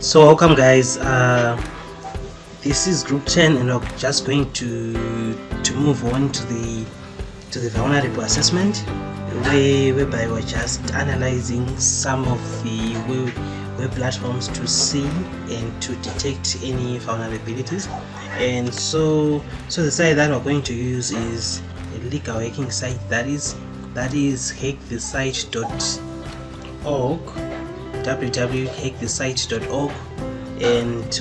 So welcome guys, this is group 10 and we're just going to move on to the vulnerable assessment, whereby we're just analyzing some of the web platforms to see and to detect any vulnerabilities. And so the site that we're going to use is a legal hacking site, that is hackthesite.org, www.hackthesite.org, and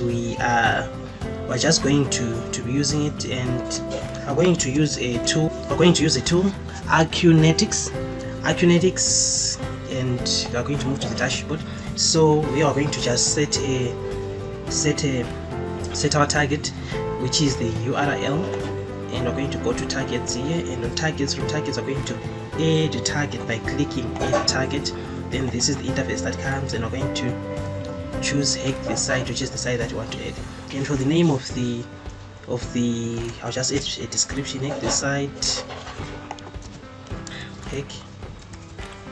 we're just going to be using it, and we're going to use a tool. Acunetix, and we are going to move to the dashboard. So we are going to just set our target, which is the URL, and we're going to go to targets here, and on targets, from targets we're going to add a target by clicking add target. Then this is the interface that comes, and we're going to choose hack the site, which is the site that you want to add. And for the name of the I'll just add a description: hack the site, hack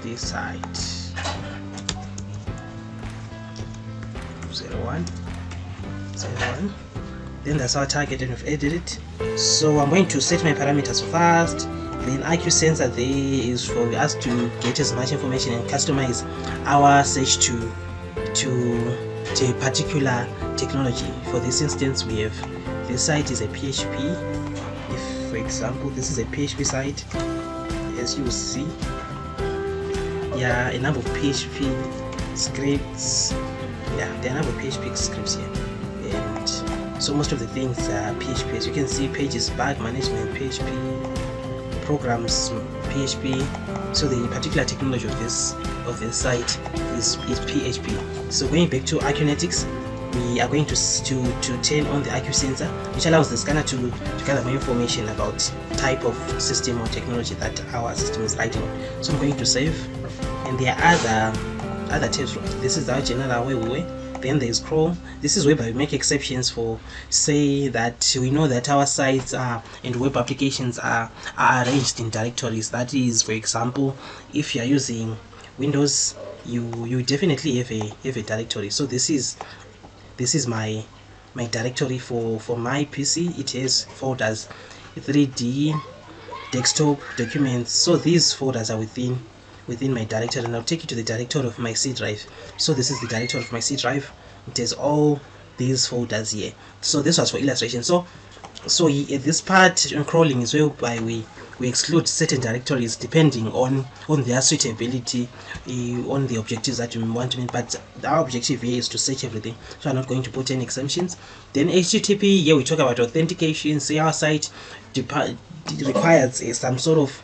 the site 01. Then that's our target, and we've added it. So I'm going to set my parameters first. Then IQ sensor there is for us to get as much information and customize our search to a particular technology. For this instance, we have the site is a PHP. If, for example, this is a PHP site, as you will see, a number of PHP scripts. There are a number of PHP scripts here, and so most of the things are PHP. As you can see, pages, bug management, PHP, programs, PHP. So the particular technology of this site is PHP. So going back to Acunetix, we are going to turn on the IQ sensor, which allows the scanner to gather more information about type of system or technology that our system is writing on. So I'm going to save, and there are other tabs. This is our general where we were. Then there is Chrome. This is where we make exceptions for, say that we know that our sites and web applications are arranged in directories. That is, for example, if you are using Windows, you definitely have a directory. So this is my directory for my PC. It has folders: 3D, desktop, documents. So these folders are within my directory, and I'll take you to the directory of my C drive. So this is the directory of my C drive. It has all these folders here. So this was for illustration. So this part on crawling is whereby we exclude certain directories depending on their suitability, on the objectives that we want to meet. But our objective here is to search everything, so I'm not going to put any exemptions. Then HTTP, here we talk about authentication. Say our site requires some sort of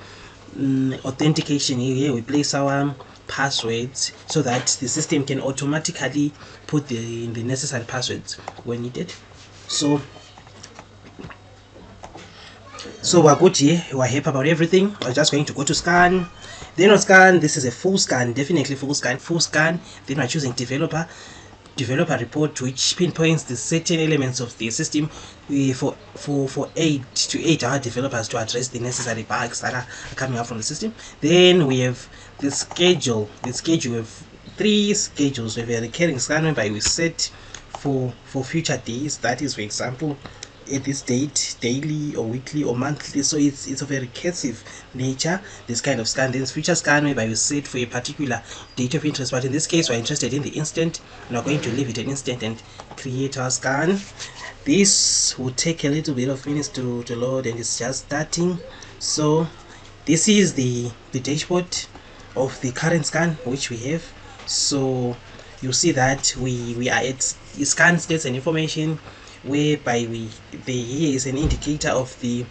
authentication. Here we place our passwords so that the system can automatically put the necessary passwords when needed. So we're good here. We're happy about everything. We're just going to go to scan. Then on scan, this is a full scan, definitely full scan. Then we're choosing developer report, which pinpoints the certain elements of the system for 8 to 8 hour developers to address the necessary bugs that are coming out from the system. Then we have the schedule. We have 3 schedules. We have a recurring scan whereby we set for future days. That is, for example, at this date, daily or weekly or monthly. So it's of a recursive nature, this kind of scan. Then future scan whereby we set for a particular date of interest, but in this case we're interested in the instant, and we're going to leave it an instant and create our scan. This will take a little bit of minutes to load, and it's just starting. So this is the dashboard of the current scan which we have. So you see that we are at scan states and information, whereby here is an indicator of the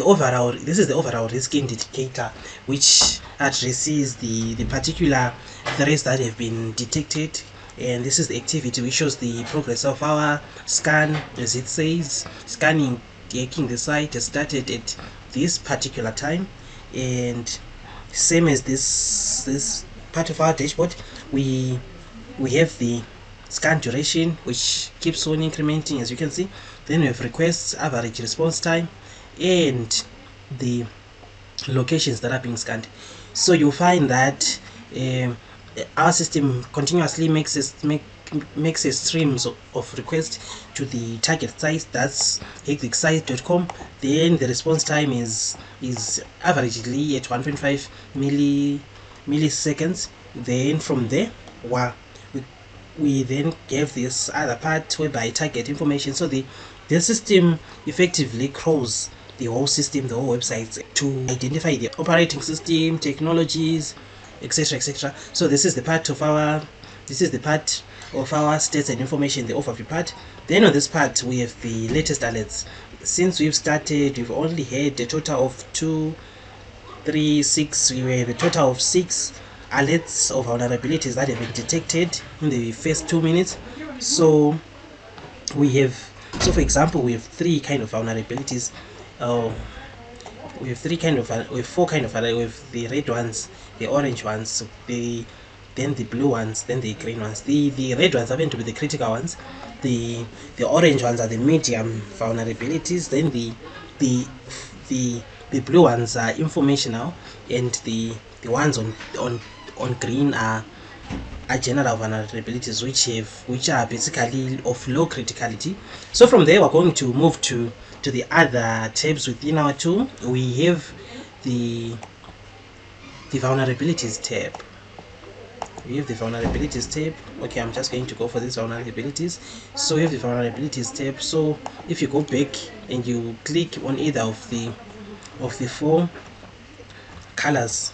overall. This is the overall risk indicator, which addresses the particular threats that have been detected. And this is the activity which shows the progress of our scan. As it says, scanning, hacking the site has started at this particular time. And same as this part of our dashboard, we have the scan duration, which keeps on incrementing, as you can see. Then we have requests, average response time, and the locations that are being scanned. So you'll find that our system continuously makes makes a streams of request to the target site, that's hecticsite.com. Then the response time is averagely at 1.5 milliseconds. Then from there, we then gave this other part whereby target information. So the system effectively crawls the whole system, the whole website, to identify the operating system, technologies, etc, etc. So this is the part of our stats and information, the overview part. Then on this part we have the latest alerts. Since we've started, we've only had a total of 2, 3, 6. We have a total of 6 alerts of vulnerabilities that have been detected in the first 2 minutes. So for example, we have 3 kind of vulnerabilities. We have 4 kind of we have the red ones, the orange ones, then the blue ones, then the green ones. The red ones happen to be the critical ones. The orange ones are the medium vulnerabilities. Then the blue ones are informational, and the ones on green are general vulnerabilities, which are basically of low criticality. So from there, we're going to move to the other tabs within our tool. We have the vulnerabilities tab. We have the vulnerabilities tab. Okay, I'm just going to go for these vulnerabilities. So we have the vulnerabilities tab. So if you go back and you click on either of the 4 colors,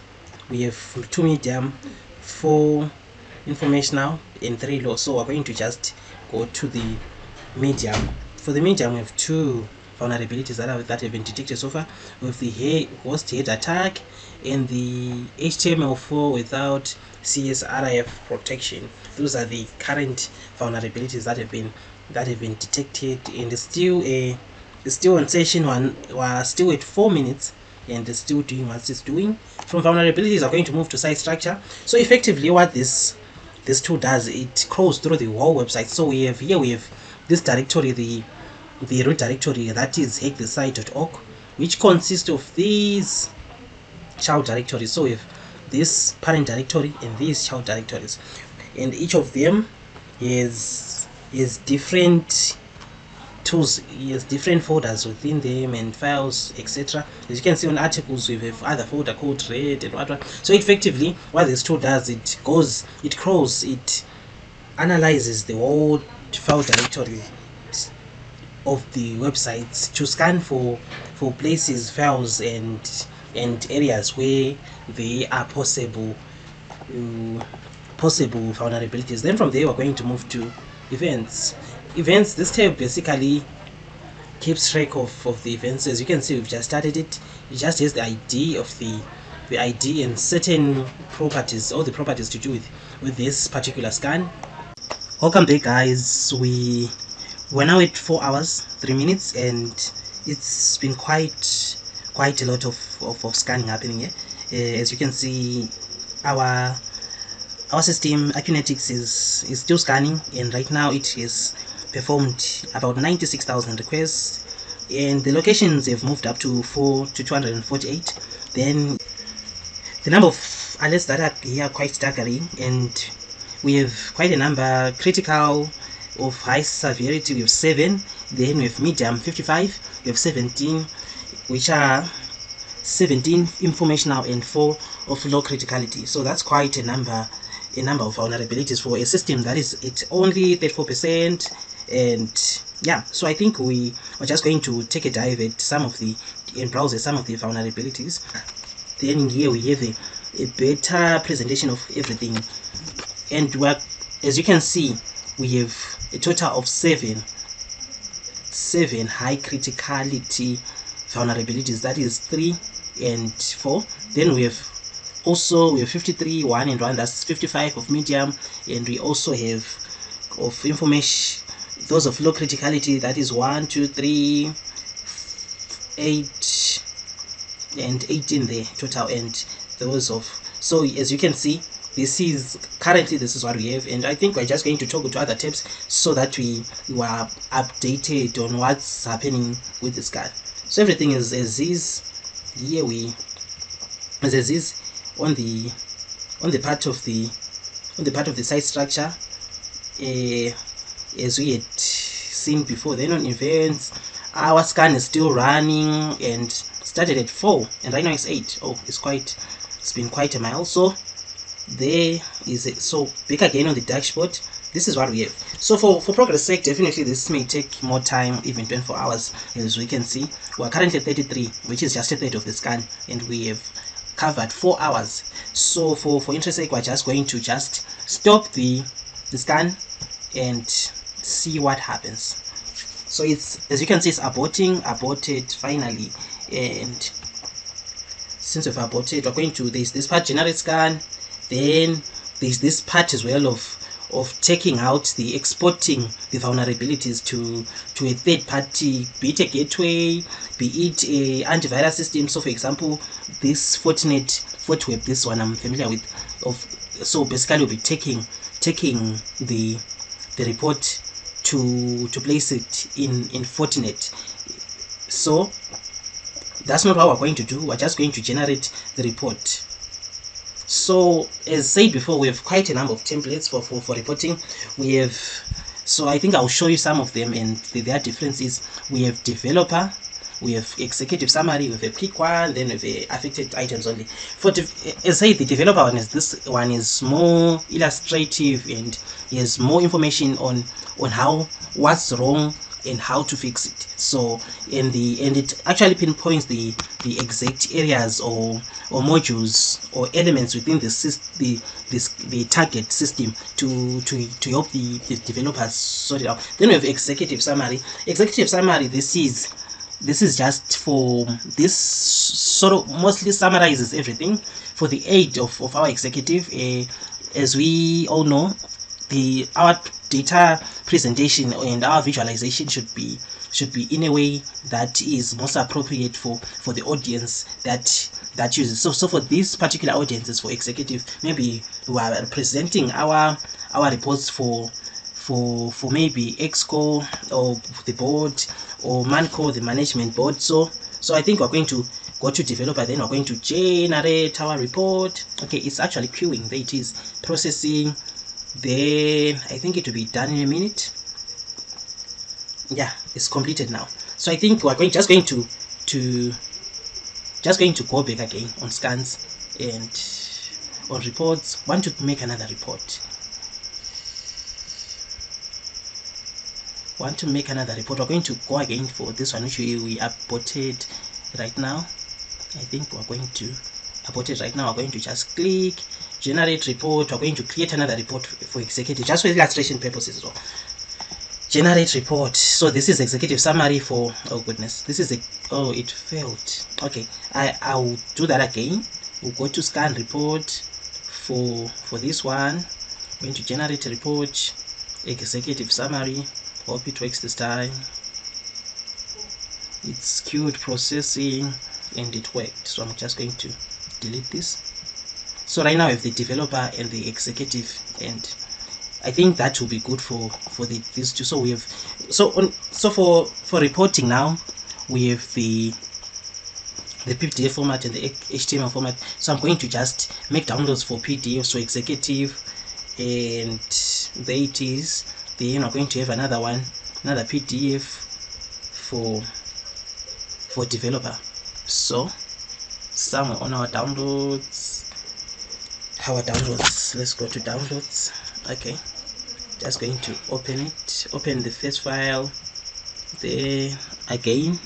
we have 2 medium, 4 informational, and 3 low. So we're going to just go to the medium. For the medium, we have 2 vulnerabilities that have been detected so far, with the host head attack and the HTML4 without CSRF protection. Those are the current vulnerabilities that have been detected, and it's still on session 1. We're still at 4 minutes, and it's still doing what it's doing. From vulnerabilities, I'm going to move to site structure. So effectively, what this tool does, it crawls through the whole website. So we have this directory, the root directory, that is hackthesite.org, which consists of these child directories. So we have this parent directory and these child directories, and each of them is different tools, different folders within them, and files, etc. As you can see on articles, we have other folder called red and what. So effectively, what this tool does, it crawls, it analyzes the whole file directory of the websites to scan for places, files, and areas where there are possible vulnerabilities. Then from there, we're going to move to events. This tab basically keeps track of the events. As you can see, we've just started it. It just has the ID of the ID and certain properties, all the properties to do with this particular scan. Welcome back, guys. We're now at 4 hours 3 minutes, and it's been quite a lot of scanning happening here. As you can see, our system Acunetix is still scanning, and right now it has performed about 96,000 requests, and the locations have moved up to 248. Then the number of alerts that are here are quite staggering, and we have quite a number. Critical of high severity, we have 7. Then we have medium 55, we have 17, which are 17 informational, and 4 of low criticality. So that's quite a number of vulnerabilities for a system that is at only 34%. And yeah, so I think we are just going to take a dive at and browse some of the vulnerabilities. Then here we have a better presentation of everything, and as you can see, we have a total of 7 high criticality vulnerabilities, that is 3 and 4. Then we have 53 1 and 1, that's 55 of medium, and we also have of information, those of low criticality, that is 1 2 3 8 and 18 there total, and those of, so as you can see, this is what we have, and I think we're just going to toggle to other tabs so that we are updated on what's happening with this guy. So everything is as is. Here as is on the part of the site structure. as we had seen before. Then on events, our scan is still running and started at 4 and right now it's 8. Oh, it's been quite a mile. So there is it. So back again on the dashboard, this is what we have. So for progress sake, definitely this may take more time, even 24 hours. As we can see, we're currently 33, which is just a third of the scan, and we have covered 4 hours. So for interest sake, we're just going to just stop the scan and see what happens. So it's, as you can see, it's aborted finally. And since we've aborted, we're going to, there's this part, generate scan, then there's this part as well of taking out the exporting the vulnerabilities to a third party, be it a gateway, be it a antivirus system. So for example, this FortiWeb, this one I'm familiar with, so basically we'll be taking the report to place it in Fortinet. So that's not what we're going to do. We're just going to generate the report. So as said before, we have quite a number of templates for reporting. We have, so I think I'll show you some of them, and their difference is we have developer, we have executive summary, we have a quick one, then we have affected items only. As said, the developer one is, this one is more illustrative and has more information on what's wrong and how to fix it. So and it actually pinpoints the exact areas or modules or elements within the target system to help the developers sort it out. Then we have executive summary. Executive summary, this is just for this sort of mostly summarizes everything for the aid of our executive. As we all know, our data presentation and our visualization should be in a way that is most appropriate for the audience that uses. So for these particular audiences, for executive, maybe we are presenting our reports for maybe Exco or the board, or Manco, the management board. So I think we're going to go to developer, then we're going to generate our report. Okay, it's actually queuing. There it is, processing. Then I think it will be done in a minute. Yeah, it's completed now. So I think we're just going to go back again on scans and on reports. Want to make another report. We're going to go again for this one, which we aborted right now. I think we're going to abort it right now. We're going to just click generate report. We're going to create another report for executive, just for illustration purposes as well. Generate report. So this is executive summary for, oh goodness, this is it failed. Okay, I'll do that again. We'll go to scan report for this one. I'm going to generate a report, executive summary. Hope it works this time. It's queued, processing, and it worked. So I'm just going to delete this. So right now I have the developer and the executive, and I think that will be good for these two. So we have for reporting now, we have the PDF format and the HTML format. So I'm going to just make downloads for PDF, so executive, and there it is. Then we're going to have another PDF for developer. So somewhere on our downloads, let's go to downloads. Okay, just going to open the first file, then again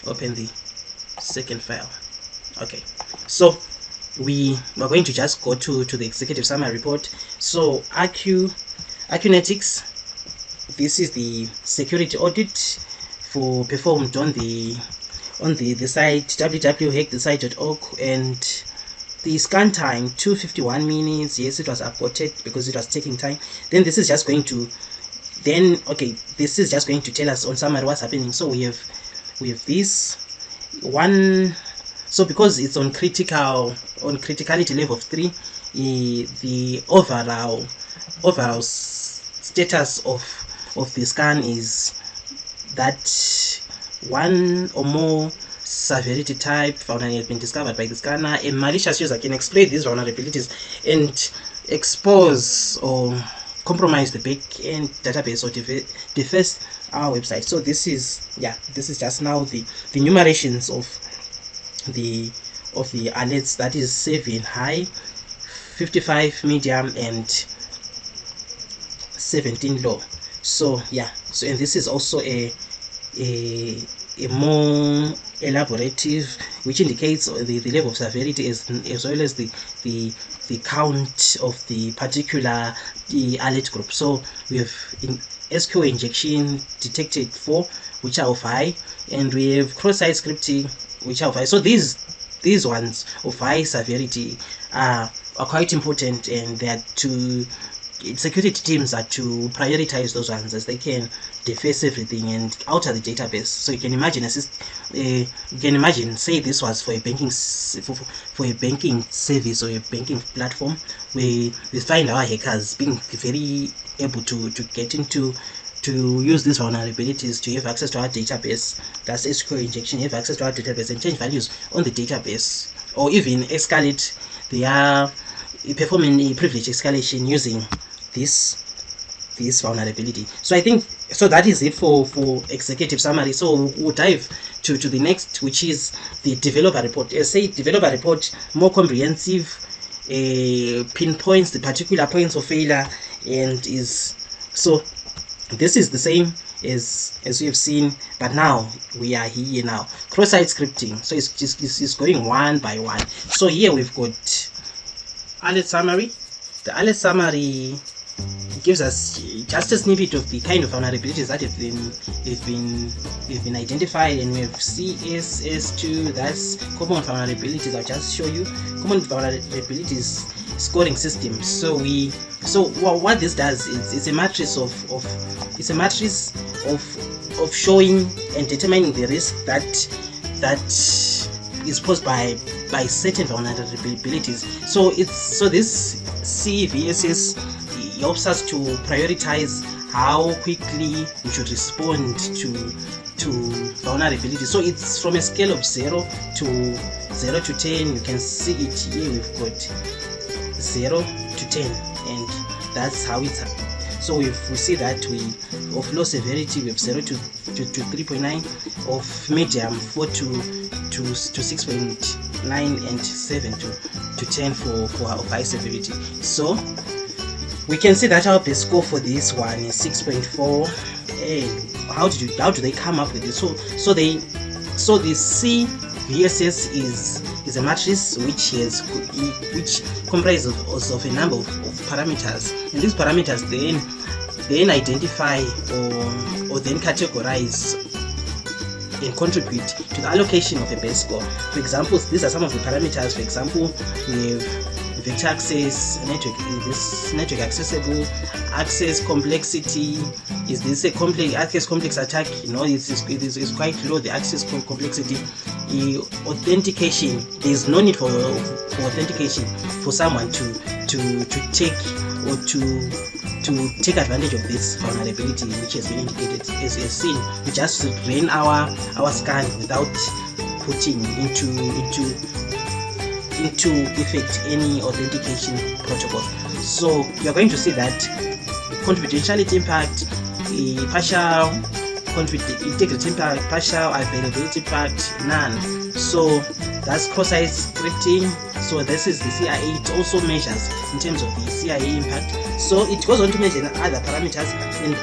open the second file. Okay, so we're going to just go to the executive summary report. So Acunetix, this is the security audit performed on the site www.hackthesite.org, and the scan time 2:51 minutes. Yes, it was aborted because it was taking time. Then this is just going to this is just going to tell us on summary what's happening. So we have this one. So because it's on criticality level of 3, the overall status of the scan is that one or more severity type vulnerability has been discovered by the scanner. A malicious user can exploit these vulnerabilities and expose or compromise the back-end database or defaced our website. So this is just now the enumerations of the alerts, that is 7 high, 55 medium, and 17 low. So and this is also a more elaborative, which indicates the level of severity as well as the count of the particular alert group. So we have in SQL injection detected 4, which are of high, and we have cross-site scripting, which are of high. So these ones of high severity are quite important, and that security teams are to prioritize those ones, as they can deface everything and alter the database. So you can imagine say this was for a banking service or a banking platform, where we find our hackers being very able to get into, to use these vulnerabilities to have access to our database. That's SQL injection, have access to our database and change values on the database, or even escalate performing a privilege escalation using this vulnerability. So I think that is it for executive summary. So we'll dive to the next, which is the developer report. Developer report more comprehensive, pinpoints the particular points of failure, and this is the same as we have seen, but now we are here now. Cross-site scripting, so it's going one by one. So here we've got alert summary. The alert summary gives us just a snippet of the kind of vulnerabilities that have been identified, and we have CSS2, that's common vulnerabilities. I'll just show you common vulnerabilities scoring system. So what this does is it's a matrix of showing and determining the risk that is posed by certain vulnerabilities. So this CVSS helps us to prioritize how quickly we should respond to vulnerability. So it's from a scale of 0 to 10. You can see it here. We've got 0 to 10, and that's how it's. So we see that of low severity we have 0 to 3.9, of medium 4 to 6.9, and 7 to 10 for our high severity. So we can see that our best score for this one is 6.4. And how do they come up with this? So the CVSS is a matrix which comprises of a number of parameters, and these parameters then identify or then categorize and contribute to the allocation of a base score. For example, these are some of the parameters. For example, we have vector access, network accessible, access complexity. Is this a complex attack? It's quite low, the access complexity. Authentication, there is no need for authentication for someone to take or to take advantage of this vulnerability, which has been indicated as seen. We just ran our scan without putting into effect any authentication protocol. So you are going to see that confidentiality impact, partial integrity impact, partial availability impact, none. So that's cross-site scripting. So this is the CIA. It also measures in terms of the CIA impact. So it goes on to measure other parameters, and